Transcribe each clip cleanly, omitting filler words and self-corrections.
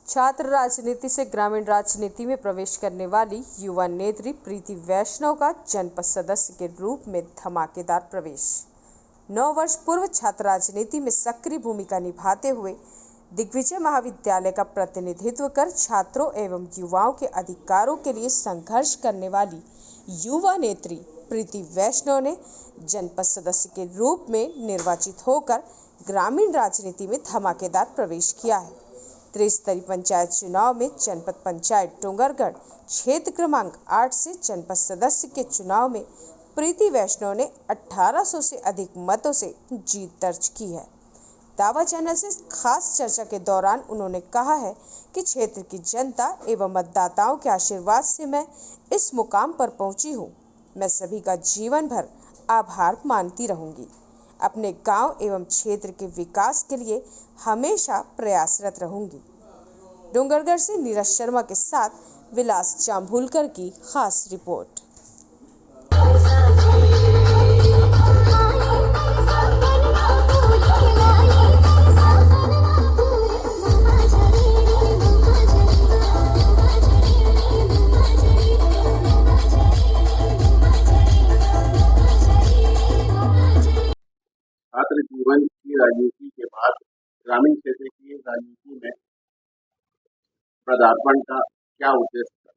छात्र राजनीति से ग्रामीण राजनीति में प्रवेश करने वाली युवा नेत्री प्रीति वैष्णव का जनपद सदस्य के रूप में धमाकेदार प्रवेश। 9 वर्ष पूर्व छात्र राजनीति में सक्रिय भूमिका निभाते हुए दिग्विजय महाविद्यालय का प्रतिनिधित्व कर छात्रों एवं युवाओं के अधिकारों के लिए संघर्ष करने वाली युवा नेत्री प्रीति वैष्णव ने जनपद सदस्य के रूप में निर्वाचित होकर ग्रामीण राजनीति में धमाकेदार प्रवेश किया है। त्रिस्तरीय पंचायत चुनाव में जनपद पंचायत डोंगरगढ़ क्षेत्र क्रमांक 8 से जनपद सदस्य के चुनाव में प्रीति वैष्णव ने 1800 से अधिक मतों से जीत दर्ज की है। दावा चैनल से खास चर्चा के दौरान उन्होंने कहा है कि क्षेत्र की जनता एवं मतदाताओं के आशीर्वाद से मैं इस मुकाम पर पहुंची हूं। मैं सभी का जीवन भर आभार मानती रहूंगी। अपने गांव एवं क्षेत्र के विकास के लिए हमेशा प्रयासरत रहूंगी। डोंगरगढ़ से नीरज शर्मा के साथ विलास जाम्भूलकर की खास रिपोर्ट। छात्र जीवन की राजनीति के बाद ग्रामीण क्षेत्र की राजनीति में पदार्पण का क्या उद्देश्य था?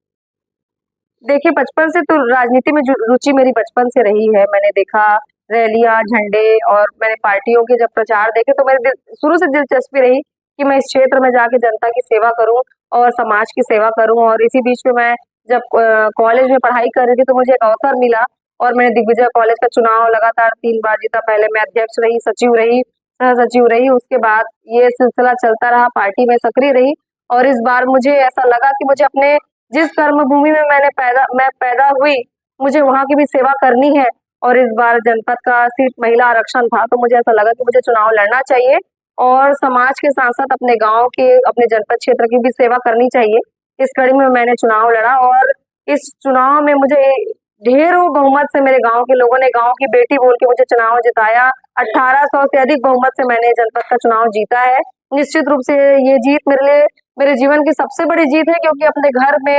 देखिए, बचपन से तो राजनीति में रुचि मेरी बचपन से रही है। मैंने देखा रैलियां, झंडे और मैंने पार्टियों के जब प्रचार देखे तो मेरे शुरू से दिलचस्पी रही कि मैं इस क्षेत्र में जाके जनता की सेवा करूं और समाज की सेवा करूं। और इसी बीच में मैं जब कॉलेज में पढ़ाई कर रही थी तो मुझे एक अवसर मिला और मैंने दिग्विजय कॉलेज का चुनाव लगातार 3 बार जीता। पहले मैं अध्यक्ष रही, सचिव रही, सह सचिव रही। उसके बाद ये सिलसिला चलता रहा, पार्टी में सक्रिय रही। और इस बार मुझे ऐसा लगा कि मुझे अपने जिस कर्मभूमि में मैं पैदा हुई, मुझे वहाँ की भी सेवा करनी है। और इस बार जनपद का सीट महिला आरक्षण था तो मुझे ऐसा लगा कि मुझे चुनाव लड़ना चाहिए और समाज के साथ साथ अपने गांव के, अपने जनपद क्षेत्र की भी सेवा करनी चाहिए। इस कड़ी में मैंने चुनाव लड़ा और इस चुनाव में मुझे ढेरों बहुमत से मेरे गांव के लोगों ने गांव की बेटी बोल के मुझे चुनाव जिताया। 1800 से अधिक बहुमत से मैंने जनपद का चुनाव जीता है। निश्चित रूप से ये जीत मेरे लिए मेरे जीवन की सबसे बड़ी जीत है, क्योंकि अपने घर में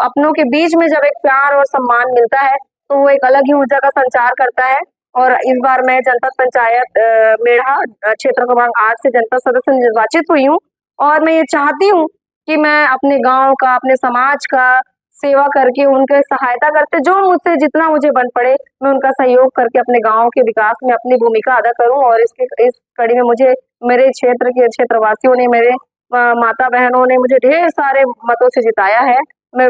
अपनों के बीच में जब एक प्यार और सम्मान मिलता है तो वो एक अलग ही ऊर्जा का संचार करता है। और इस बार मैं जनपद पंचायत मेढ़ा क्षेत्र क्रमांक 8 से जनपद सदस्य निर्वाचित हुई हूँ और मैं ये चाहती हूँ कि मैं अपने गांव का, अपने समाज का सेवा करके उनके सहायता करते, जो मुझसे जितना मुझे बन पड़े मैं उनका सहयोग करके अपने गांव के विकास में अपनी भूमिका अदा करूं। और इस कड़ी में मुझे मेरे क्षेत्र के क्षेत्रवासियों ने, मेरे माता बहनों ने मुझे ढेर सारे मतों से जिताया है। मैं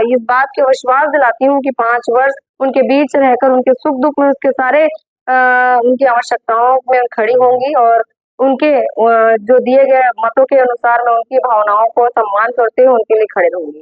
इस बात के विश्वास दिलाती हूँ कि 5 वर्ष उनके बीच रहकर उनके सुख दुख में उसके सारे उनकी आवश्यकताओं में खड़ी होंगी और उनके जो दिए गए मतों के अनुसार मैं उनकी भावनाओं को सम्मान करते हुए उनके लिए खड़े रहूंगी।